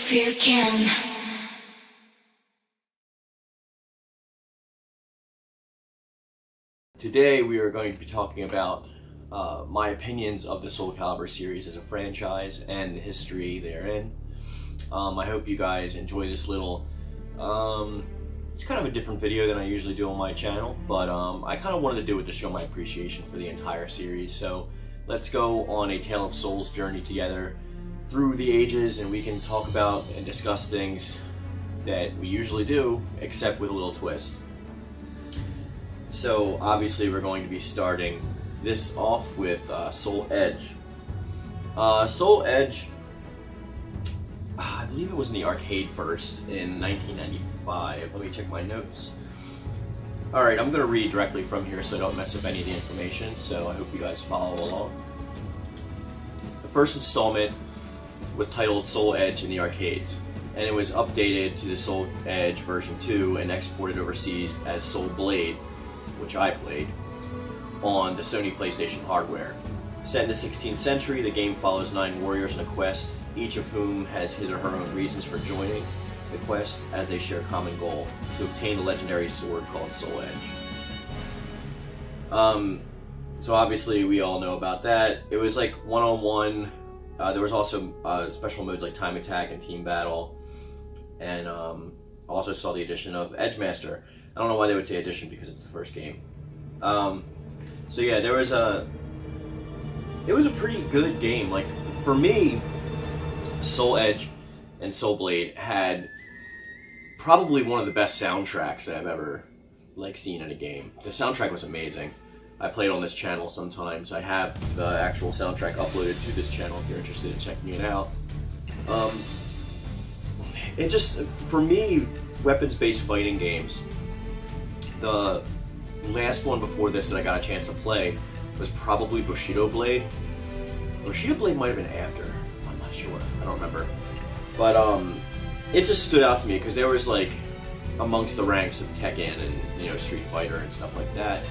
if you can. Today we are going to be talking about my opinions of the Soul Calibur series as a franchise and the history therein. I hope you guys enjoy this little, it's kind of a different video than I usually do on my channel, but I kind of wanted to do it to show my appreciation for the entire series. So let's go on a Tale of Souls journey together through the ages, and we can talk about and discuss things that we usually do, except with a little twist. So obviously we're going to be starting this off with Soul Edge. Soul Edge, I believe it was in the arcade first in 1995. Let me check my notes. Alright, I'm going to read directly from here so I don't mess up any of the information, so I hope you guys follow along. The first installment was titled Soul Edge in the arcades, and it was updated to the Soul Edge version 2 and exported overseas as Soul Blade, which I played, on the Sony PlayStation hardware. Set in the 16th century, the game follows 9 warriors on a quest, each of whom has his or her own reasons for joining the quest, as they share a common goal: to obtain the legendary sword called Soul Edge. So obviously we all know about that. It was like one-on-one. There was also special modes like Time Attack and Team Battle, and also saw the addition of Edgemaster. I don't know why they would say edition, because it's the first game. So yeah, it was a pretty good game. Like, for me, Soul Edge and Soul Blade had probably one of the best soundtracks that I've ever seen in a game. The soundtrack was amazing. I played on this channel sometimes. I have the actual soundtrack uploaded to this channel if you're interested in checking it out. It just, for me, weapons-based fighting games, the last one before this that I got a chance to play was probably Bushido Blade. Bushido Blade might have been after. I'm not sure. I don't remember. But it just stood out to me because there was, like, amongst the ranks of Tekken and, you know, Street Fighter and stuff like that,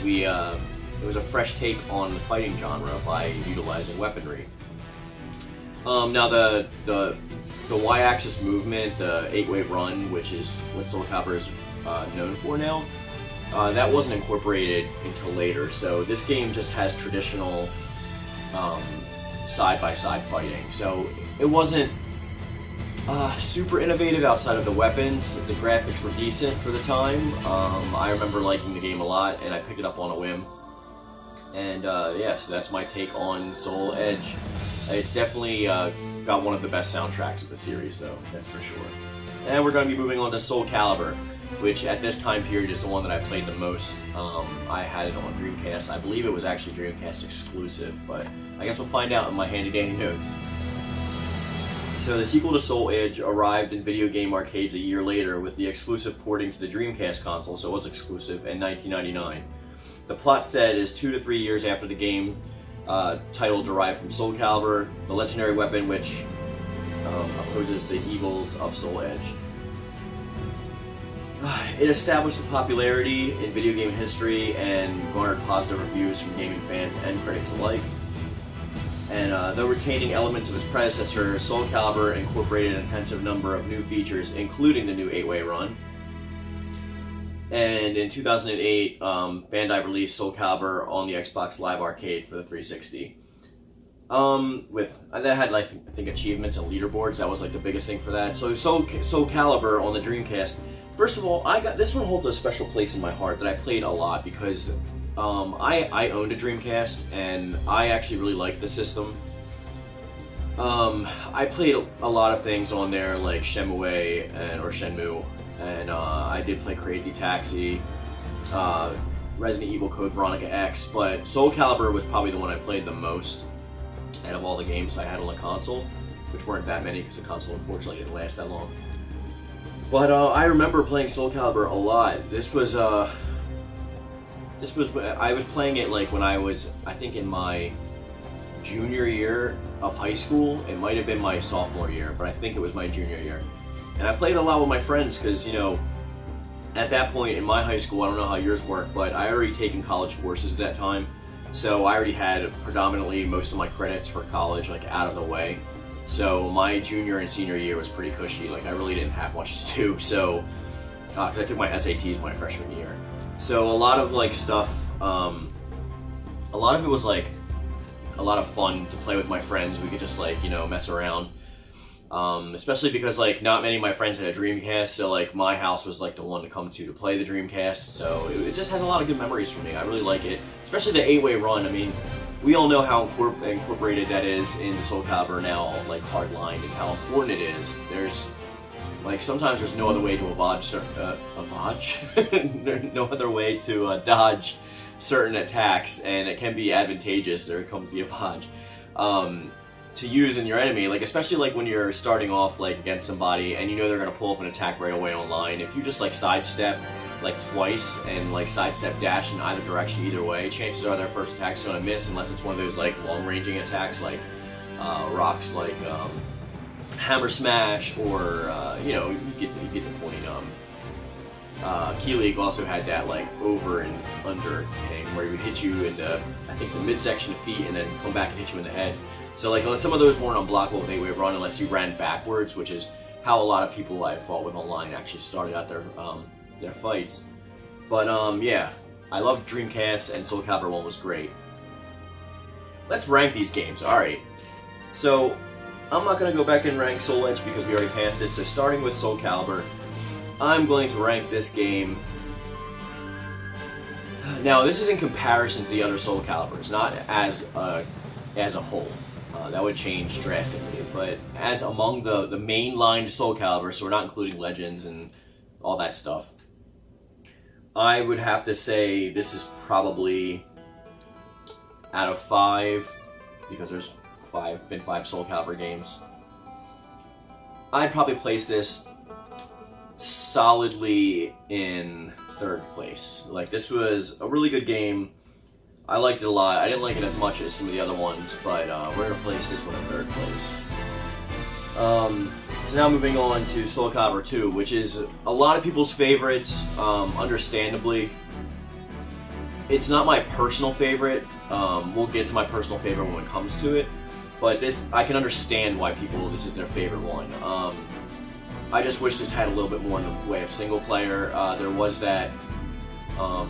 it was a fresh take on the fighting genre by utilizing weaponry. Now the Y-axis movement, the 8-way run, which is what Soul Calibur is known for now, that wasn't incorporated until later. So this game just has traditional side-by-side fighting. So it wasn't super innovative outside of the weapons. The graphics were decent for the time. I remember liking the game a lot, and I picked it up on a whim. And yeah, so that's my take on Soul Edge. It's definitely got one of the best soundtracks of the series, though, that's for sure. And we're going to be moving on to Soul Calibur, which at this time period is the one that I played the most. I had it on Dreamcast. I believe it was actually Dreamcast exclusive, but I guess we'll find out in my handy-dandy notes. So the sequel to Soul Edge arrived in video game arcades a year later with the exclusive porting to the Dreamcast console, so it was exclusive, in 1999. The plot set is 2 to 3 years after the game title derived from Soul Calibur, the legendary weapon which opposes the evils of Soul Edge. It established a popularity in video game history and garnered positive reviews from gaming fans and critics alike. And though retaining elements of its predecessor, Soul Calibur incorporated an intensive number of new features, including the new 8-way run. And in 2008, Bandai released Soul Calibur on the Xbox Live Arcade for the 360. That had, like, I think, achievements and leaderboards. That was like the biggest thing for that. So Soul Calibur on the Dreamcast. First of all, this one holds a special place in my heart that I played a lot because I owned a Dreamcast and I actually really liked the system. I played a lot of things on there like Shenmue and I did play Crazy Taxi, Resident Evil Code Veronica X, but Soul Calibur was probably the one I played the most out of all the games I had on the console, which weren't that many because the console unfortunately didn't last that long. But I remember playing Soul Calibur a lot. I was playing it like when I was, I think, in my junior year of high school. It might have been my sophomore year, but I think it was my junior year. And I played a lot with my friends because, you know, at that point in my high school, I don't know how yours worked, but I already taken college courses at that time. So I already had predominantly most of my credits for college like out of the way. So my junior and senior year was pretty cushy. Like I really didn't have much to do. So, cause I took my SATs my freshman year. So a lot of like stuff, a lot of it was like a lot of fun to play with my friends. We could just like, you know, mess around. Especially because like not many of my friends had a Dreamcast, so like my house was like the one to come to play the Dreamcast. So it just has a lot of good memories for me. I really like it, especially the 8-way run. I mean, we all know how incorporated that is in the Soul Calibur now, like hardline, and how important it is. There's like sometimes there's no other way to no other way to dodge certain attacks, and it can be advantageous. There comes the Avage. To use in your enemy, like especially like when you're starting off like against somebody and you know they're gonna pull off an attack right away online. If you just like sidestep like twice and like sidestep dash in either direction either way, chances are their first attack's gonna miss unless it's one of those like long-ranging attacks like rocks like Hammer Smash or you know, you get the point. Key League also had that like over and under thing where he would hit you in the, I think the midsection of feet and then come back and hit you in the head. So like some of those weren't unblockable with 8-way run unless you ran backwards, which is how a lot of people I fought with online actually started out their fights. But yeah, I love Dreamcast, and Soul Calibur 1 was great. Let's rank these games. Alright, so I'm not going to go back and rank Soul Edge because we already passed it. So starting with Soul Calibur, I'm going to rank this game. Now this is in comparison to the other Soul Caliburs, not as a whole. That would change drastically, but as among the mainline Soul Calibur, so we're not including Legends and all that stuff, I would have to say this is probably out of 5, because there's been 5 Soul Calibur games. I'd probably place this solidly in 3rd place. Like, this was a really good game. I liked it a lot. I didn't like it as much as some of the other ones, but we're going to place this one in 3rd place. So now moving on to Soul Calibur 2, which is a lot of people's favorites, understandably. It's not my personal favorite. We'll get to my personal favorite when it comes to it, but I can understand why this is their favorite one. I just wish this had a little bit more in the way of single player. There was that, I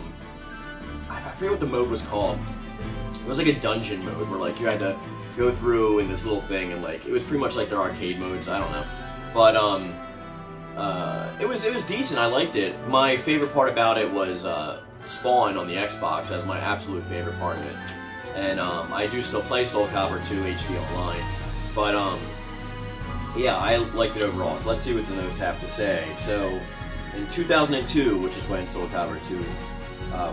forget what the mode was called. It was like a dungeon mode where like you had to go through in this little thing, and like it was pretty much like their arcade modes. I don't know, but it was decent. I liked it. My favorite part about it was Spawn on the Xbox. That's my absolute favorite part of it. And I do still play Soul Calibur 2 HD Online, but yeah, I liked it overall. So let's see what the notes have to say. So in 2002, which is when Soul Calibur 2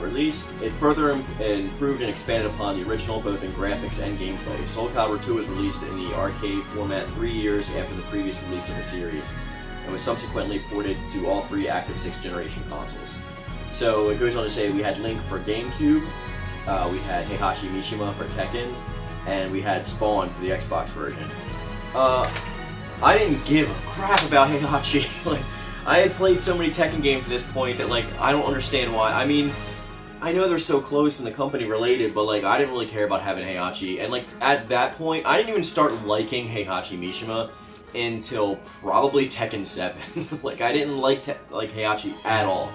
released, it further improved and expanded upon the original both in graphics and gameplay. Soul Calibur 2 was released in the arcade format 3 years after the previous release of the series, and was subsequently ported to all 3 active 6th generation consoles. So it goes on to say we had Link for GameCube, we had Heihachi Mishima for Tekken, and we had Spawn for the Xbox version. I didn't give a crap about Heihachi. Like, I had played so many Tekken games at this point that, like, I don't understand why. I mean, I know they're so close and the company related, but, like, I didn't really care about having Heihachi. And, like, at that point, I didn't even start liking Heihachi Mishima until probably Tekken 7. Like, I didn't like Heihachi at all.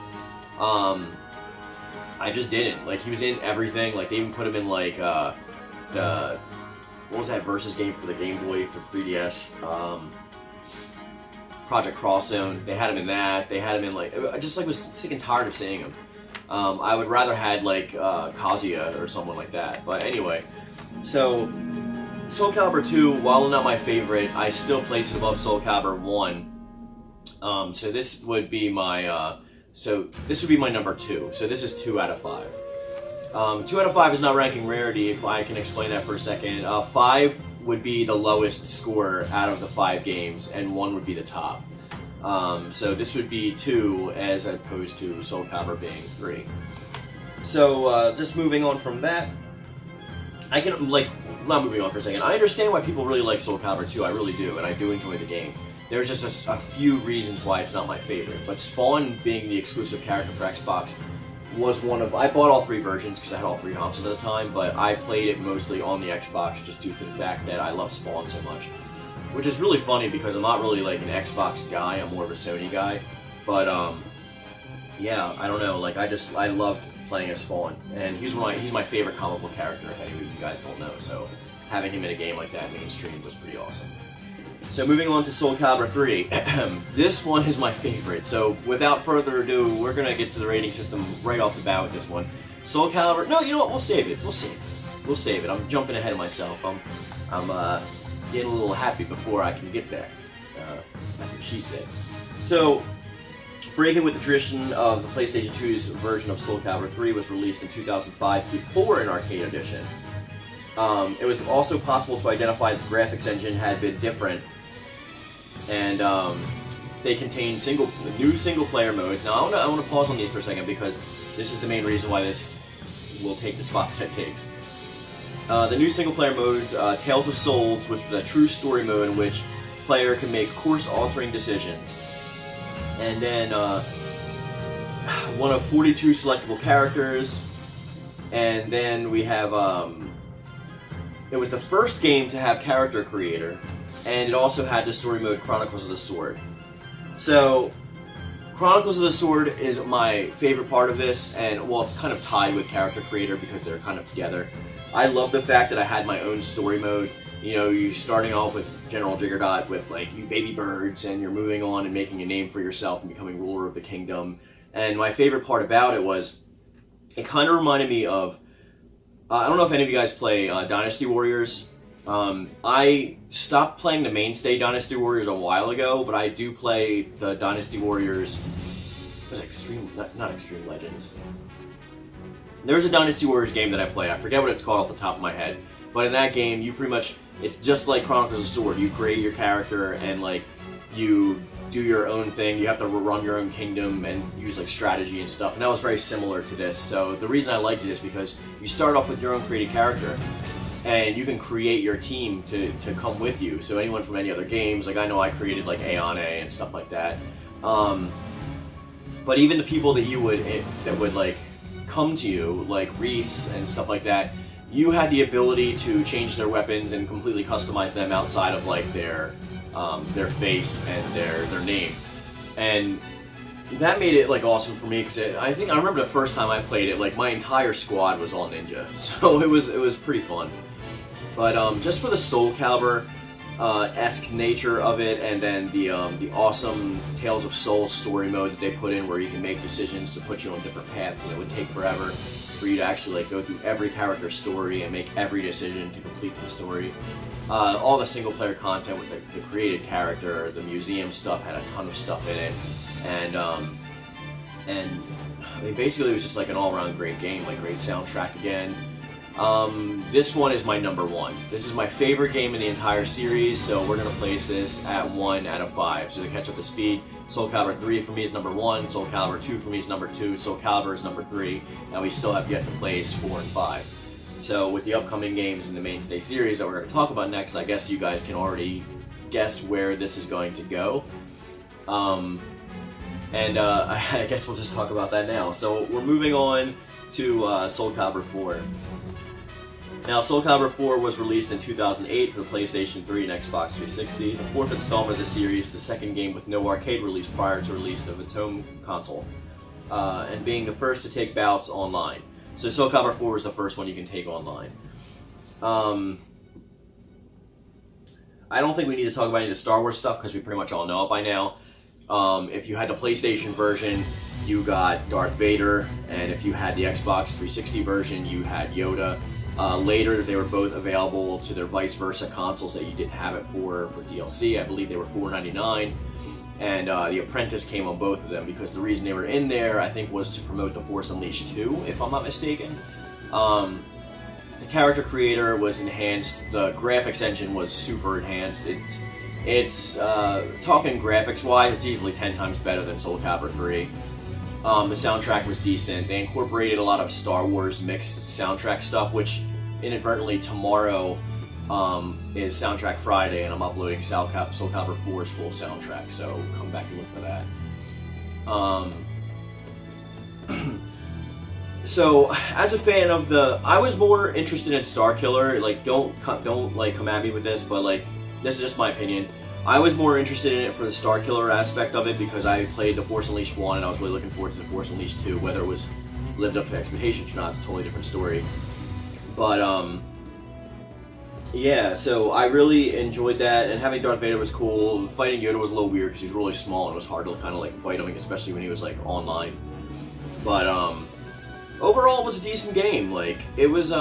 I just didn't. Like, he was in everything. Like, they even put him in, like, what was that Versus game for the Game Boy for 3DS? Project Cross Zone. They had him in that. They had him in, like, I just, like, was sick and tired of seeing him. I would rather had, like, Kazuya or someone like that. But anyway, so Soul Calibur 2, while not my favorite, I still place it above Soul Calibur 1. So this would be my, number 2. So this is 2 out of 5. 2 out of 5 is not ranking rarity, if I can explain that for a second. 5 would be the lowest score out of the 5 games, and 1 would be the top. So this would be 2 as opposed to Soul Calibur being 3. So just moving on from that, I can, like, not moving on for a second, I understand why people really like Soul Calibur 2, I really do, and I do enjoy the game. There's just a few reasons why it's not my favorite, but Spawn being the exclusive character for Xbox was one of... I bought all 3 versions because I had all 3 consoles at the time, but I played it mostly on the Xbox just due to the fact that I love Spawn so much. which is really funny because I'm not really like an Xbox guy. I'm more of a Sony guy. But yeah, I don't know. Like I loved playing as Spawn, and he's my favorite comic book character. If any of you guys don't know, so having him in a game like that mainstream was pretty awesome. So moving on to Soul Calibur 3, this one is my favorite. So without further ado, we're gonna get to the rating system right off the bat with this one. Soul Calibur. No, you know what? We'll save it. We'll save it. I'm jumping ahead of myself. I'm getting a little happy before I can get there. That's what she said. So, breaking with the tradition of the PlayStation 2's version of Soul Calibur 3 was released in 2005 before an arcade edition. It was also possible to identify that the graphics engine had been different, and they contained new single-player modes. Now, I want to pause on these for a second because this is the main reason why this will take the spot that it takes. The new single-player mode, Tales of Souls, which was a true story mode in which player can make course-altering decisions. And then one of 42 selectable characters. And then we have, it was the first game to have character creator, and it also had the story mode Chronicles of the Sword. So, Chronicles of the Sword is my favorite part of this, and well, it's kind of tied with character creator because they're kind of together. I love the fact that I had my own story mode. You know, you're starting off with General Jiggerdot with, like, you baby birds, and you're moving on and making a name for yourself and becoming ruler of the kingdom. And my favorite part about it was, it kind of reminded me of, I don't know if any of you guys play Dynasty Warriors. I stopped playing the mainstay Dynasty Warriors a while ago, but I do play the Dynasty Warriors, it was not Extreme Legends. There's a Dynasty Warriors game that I play. I forget what it's called off the top of my head. But in that game, you pretty much, it's just like Chronicles of the Sword. You create your character and, like, you do your own thing. You have to run your own kingdom and use, like, strategy and stuff. And that was very similar to this. So the reason I liked it is because you start off with your own created character. And you can create your team to come with you. So anyone from any other games, like I know I created, like, Ayane and stuff like that. But even the people that would, like, come to you, like Reese and stuff like that, you had the ability to change their weapons and completely customize them outside of like their face and their name, and that made it like awesome for me because I remember the first time I played it, like my entire squad was all ninja, so it was pretty fun. But just for the Soul Calibur esque nature of it, and then the awesome Tales of Souls story mode that they put in, where you can make decisions to put you on different paths, and it would take forever for you to actually like go through every character's story and make every decision to complete the story. All the single player content with the created character, the museum stuff had a ton of stuff in it, and I mean, basically it was just like an all-around great game, like great soundtrack again. This one is my number one. This is my favorite game in the entire series, so we're going to place this at 1 out of 5. So to catch up to speed, Soul Calibur 3 for me is number 1, Soul Calibur 2 for me is number 2, Soul Calibur is number 3, and we still have yet to place 4 and 5. So with the upcoming games in the mainstay series that we're going to talk about next, I guess you guys can already guess where this is going to go. I guess we'll just talk about that now. So we're moving on to Soul Calibur 4. Now, Soul Calibur 4 was released in 2008 for the PlayStation 3 and Xbox 360, the fourth installment of the series, the second game with no arcade release prior to release of its home console, and being the first to take bouts online. So Soul Calibur 4 was the first one you can take online. I don't think we need to talk about any of the Star Wars stuff because we pretty much all know it by now. If you had the PlayStation version, you got Darth Vader, and if you had the Xbox 360 version, you had Yoda. Later, they were both available to their vice versa consoles that you didn't have it for DLC. I believe they were $4.99, and The Apprentice came on both of them because the reason they were in there, I think, was to promote The Force Unleashed 2, if I'm not mistaken. The character creator was enhanced. The graphics engine was super enhanced. It's talking graphics-wise, it's easily 10 times better than Soul Calibur 3. The soundtrack was decent. They incorporated a lot of Star Wars mixed soundtrack stuff, which inadvertently tomorrow is Soundtrack Friday, and I'm uploading Soul Calibur 4's full soundtrack, so come back and look for that. So, as a fan of I was more interested in Star Killer. Like, don't like come at me with this, but like, this is just my opinion. I was more interested in it for the Star Killer aspect of it because I played The Force Unleashed 1 and I was really looking forward to The Force Unleashed 2. Whether it was lived up to expectations or not, it's a totally different story. But, yeah, so I really enjoyed that, and having Darth Vader was cool. Fighting Yoda was a little weird because he's really small and it was hard to kind of like fight him, especially when he was like online. But overall, it was a decent game. Like it was,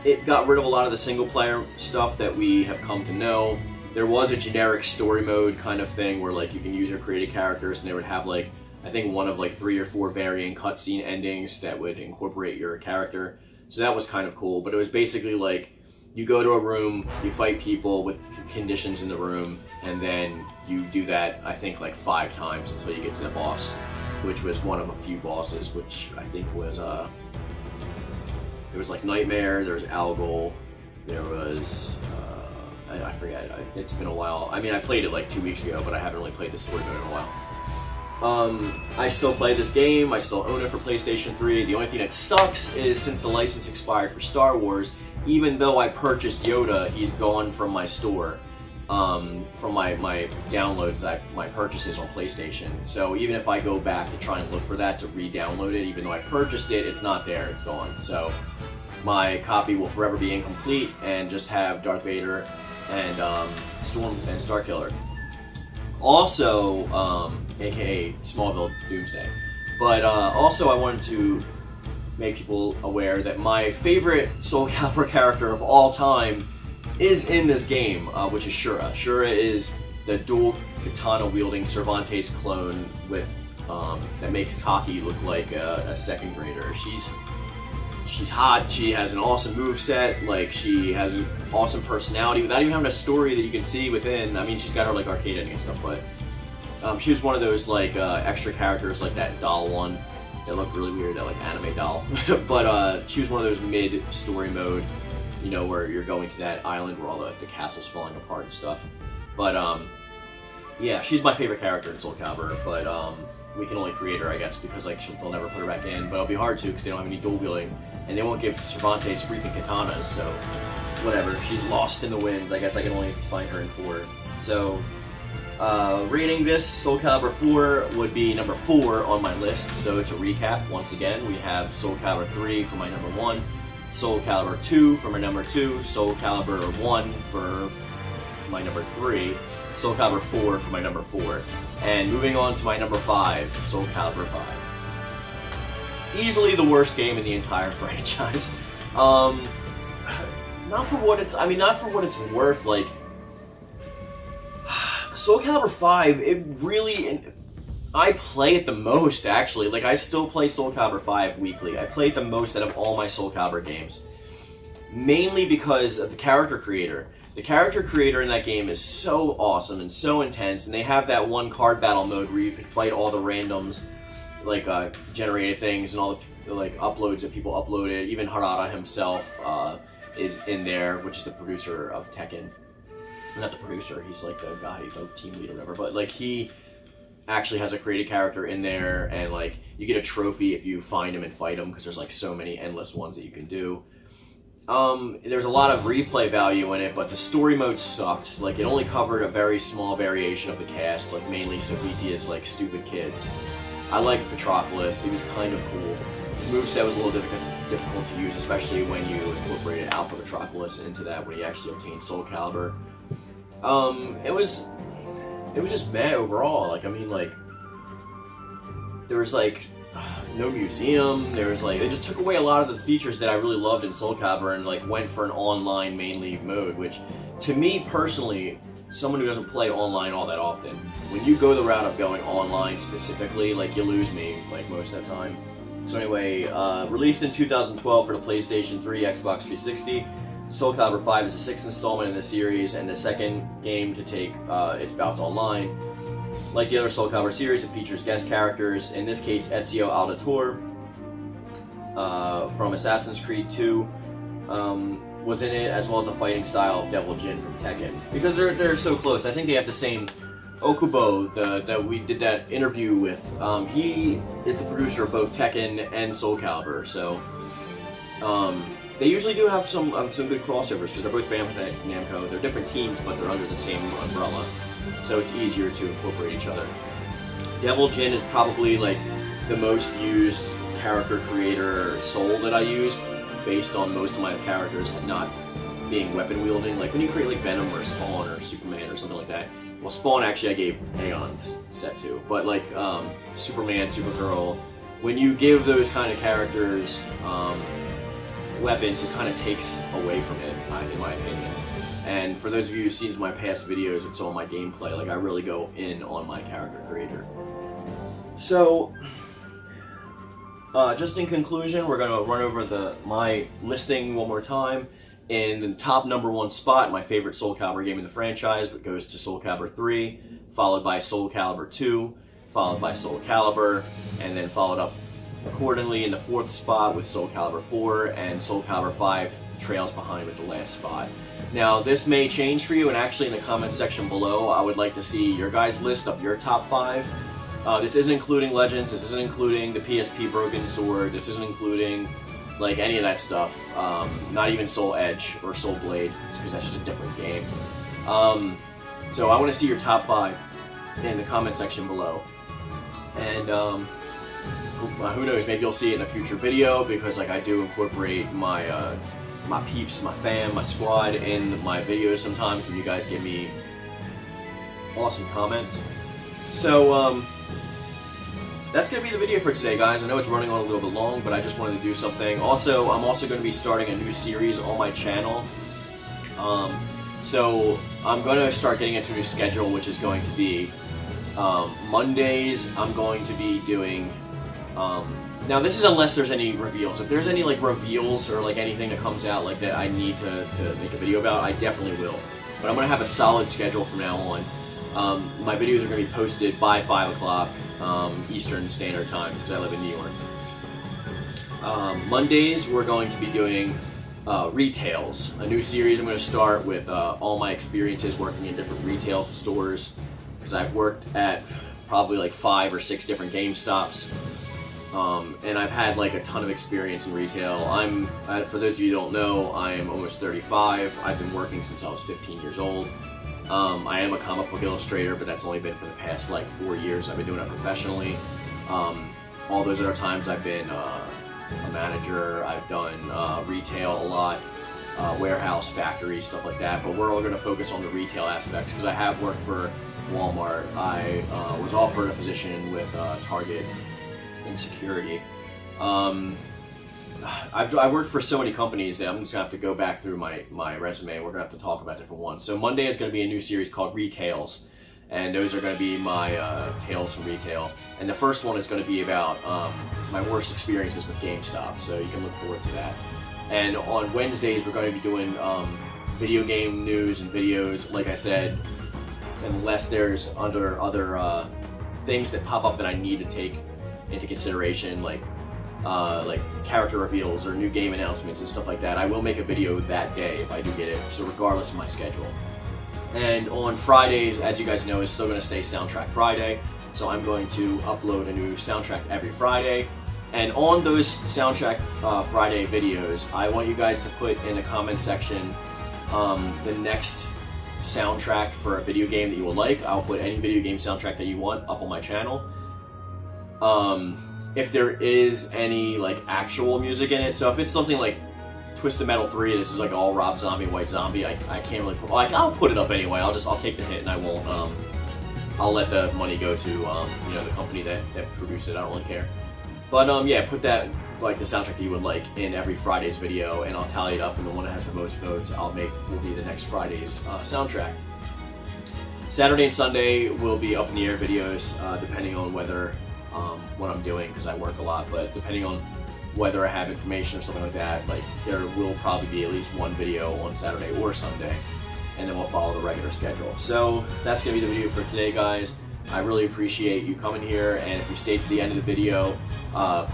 it got rid of a lot of the single player stuff that we have come to know. There was a generic story mode kind of thing where like you can use your created characters, and they would have like I think one of like 3 or 4 varying cutscene endings that would incorporate your character. So that was kind of cool. But it was basically like, you go to a room, you fight people with conditions in the room, and then you do that, I think, like 5 times until you get to the boss, which was one of a few bosses, which I think was, it was like Nightmare, there was Algol, there was, I forget, it's been a while. I mean, I played it like 2 weeks ago, but I haven't really played the story mode in a while. I still play this game, I still own it for PlayStation 3. The only thing that sucks is since the license expired for Star Wars, even though I purchased Yoda, he's gone from my store, from my downloads, my purchases on PlayStation. So even if I go back to try and look for that to re-download it, even though I purchased it, it's not there, it's gone. So my copy will forever be incomplete and just have Darth Vader and Storm and Starkiller. Also, aka Smallville Doomsday. But also I wanted to make people aware that my favorite Soul Calibur character of all time is in this game, which is Shura. Shura is the dual katana wielding Cervantes clone with that makes Taki look like a second grader. She's hot, she has an awesome moveset, like she has an awesome personality without even having a story that you can see within. I mean, she's got her like arcade ending and stuff, but she was one of those like extra characters like that doll one. It looked really weird, that like anime doll. But she was one of those mid-story mode, you know, where you're going to that island where all the castle's falling apart and stuff. But yeah, she's my favorite character in Soul Calibur, but we can only create her, I guess, because like they'll never put her back in. But it'll be hard to because they don't have any dual wielding, and they won't give Cervantes freaking katanas, so whatever. She's lost in the winds. I guess I can only find her in 4. So rating this, Soul Calibur 4 would be number 4 on my list. So to recap, once again, we have Soul Calibur 3 for my number 1, Soul Calibur 2 for my number 2, Soul Calibur 1 for my number 3, Soul Calibur 4 for my number 4. And moving on to my number 5, Soul Calibur 5. Easily the worst game in the entire franchise. Not for what it's worth, like Soul Calibur 5, it really, I play it the most, actually. Like, I still play Soul Calibur 5 weekly. I play it the most out of all my Soul Calibur games. Mainly because of the character creator. The character creator in that game is so awesome and so intense, and they have that one card battle mode where you can fight all the randoms, like, generated things and all the, like, uploads that people uploaded. Even Harada himself is in there, which is the producer of Tekken. Not the producer, he's like the guy, the team leader or whatever, but like he actually has a created character in there, and like you get a trophy if you find him and fight him, because there's like so many endless ones that you can do. There's a lot of replay value in it, but the story mode sucked. Like it only covered a very small variation of the cast, like mainly Sophistia's like stupid kids. I like Patroclus, he was kind of cool. His moveset was a little difficult to use, especially when you incorporated Alpha Patroclus into that when he actually obtained Soul Calibur. It was just bad overall. Like, I mean, like, there was, like, no museum, there was, like, they just took away a lot of the features that I really loved in Soul Calibur and, like, went for an online mainly mode, which, to me, personally, someone who doesn't play online all that often, when you go the route of going online specifically, like, you lose me, like, most of the time. So anyway, released in 2012 for the PlayStation 3, Xbox 360, Soul Calibur 5 is the 6th installment in the series and the second game to take its bouts online. Like the other Soul Calibur series, it features guest characters, in this case Ezio Auditore from Assassin's Creed 2 was in it, as well as the fighting style of Devil Jin from Tekken. Because they're so close, I think they have the same. Okubo, that we did that interview with, he is the producer of both Tekken and Soul Calibur, so they usually do have some good crossovers because they're both Bandai Namco. They're different teams, but they're under the same umbrella, so it's easier to incorporate each other. Devil Jin is probably like the most used character creator soul that I use, based on most of my characters not being weapon wielding. Like when you create like Venom or Spawn or Superman or something like that. Well, Spawn actually I gave Aeon's set to, but like Superman, Supergirl, when you give those kind of characters weapons, it kind of takes away from it, in my opinion. And for those of you who've seen my past videos and saw my gameplay, like I really go in on my character creator. So, just in conclusion, we're going to run over my listing one more time. In the top #1 spot, my favorite Soul Calibur game in the franchise, it goes to Soul Calibur 3, followed by Soul Calibur 2, followed by Soul Calibur, and then followed up accordingly in the 4th spot with Soul Calibur 4, and Soul Calibur 5 trails behind with the last spot. Now, this may change for you, and actually in the comment section below, I would like to see your guys' list of your top 5. This isn't including Legends, this isn't including the PSP Broken Sword, this isn't including like any of that stuff, not even Soul Edge or Soul Blade, because that's just a different game. So I want to see your top 5 in the comment section below. And who knows, maybe you'll see it in a future video, because like I do incorporate my my peeps, my fam, my squad in my videos sometimes when you guys give me awesome comments. So that's going to be the video for today, guys. I know it's running on a little bit long, but I just wanted to do something. Also, I'm also going to be starting a new series on my channel. So I'm going to start getting into a new schedule, which is going to be Mondays. I'm going to be doing... now, this is unless there's any reveals. If there's any like reveals or like anything that comes out like that I need to make a video about, I definitely will. But I'm going to have a solid schedule from now on. My videos are going to be posted by 5 o'clock. Eastern Standard Time, because I live in New York. Mondays we're going to be doing retails, a new series I'm going to start with all my experiences working in different retail stores, because I've worked at probably like 5 or 6 different GameStops, and I've had like a ton of experience in retail. For those of you who don't know, I am almost 35. I've been working since I was 15 years old. I am a comic book illustrator, but that's only been for the past like 4 years. I've been doing it professionally. All those other times I've been a manager, I've done retail a lot, warehouse, factory, stuff like that. But we're all going to focus on the retail aspects, because I have worked for Walmart. I was offered a position with Target in security. I've worked for so many companies that I'm just going to have to go back through my resume, and we're going to have to talk about different ones. So Monday is going to be a new series called Retails, and those are going to be my tales from retail. And the first one is going to be about my worst experiences with GameStop, so you can look forward to that. And on Wednesdays, we're going to be doing video game news and videos, like I said, unless there's other things that pop up that I need to take into consideration, like character reveals or new game announcements and stuff like that. I will make a video that day if I do get it, so regardless of my schedule. And on Fridays, as you guys know, is still going to stay Soundtrack Friday, so I'm going to upload a new soundtrack every Friday. And on those Soundtrack Friday videos, I want you guys to put in the comment section the next soundtrack for a video game that you would like. I'll put any video game soundtrack that you want up on my channel. If there is any like actual music in it, so if it's something like Twisted Metal 3, this is like all Rob Zombie, White Zombie, I can't really put, I'll put it up anyway. I'll take the hit, and I won't. I'll let the money go to you know, the company that produced it. I don't really care. But yeah, put that, like the soundtrack that you would like, in every Friday's video, and I'll tally it up, and the one that has the most votes will be the next Friday's soundtrack. Saturday and Sunday will be up in the air videos, depending on whether what I'm doing, because I work a lot, but depending on whether I have information or something like that, like there will probably be at least one video on Saturday or Sunday, and then we'll follow the regular schedule. So that's going to be the video for today, guys. I really appreciate you coming here, and if you stayed to the end of the video,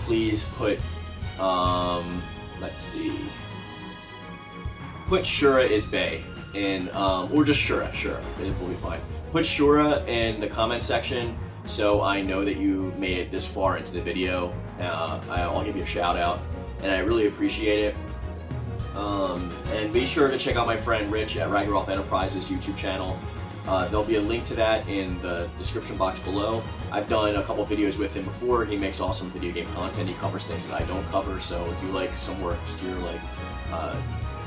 please put, let's see, put Shura is Bae in, or just Shura, it will be fine. Put Shura in the comment section, so I know that you made it this far into the video. I'll give you a shout out, and I really appreciate it. And be sure to check out my friend Rich at Ragnarok Enterprises YouTube channel. There'll be a link to that in the description box below. I've done a couple videos with him before. He makes awesome video game content. He covers things that I don't cover, so if you like some more obscure, like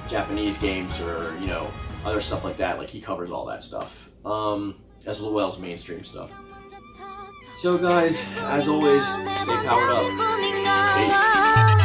Japanese games or, you know, other stuff like that, like he covers all that stuff, as well as mainstream stuff. So guys, as always, stay powered up. Peace.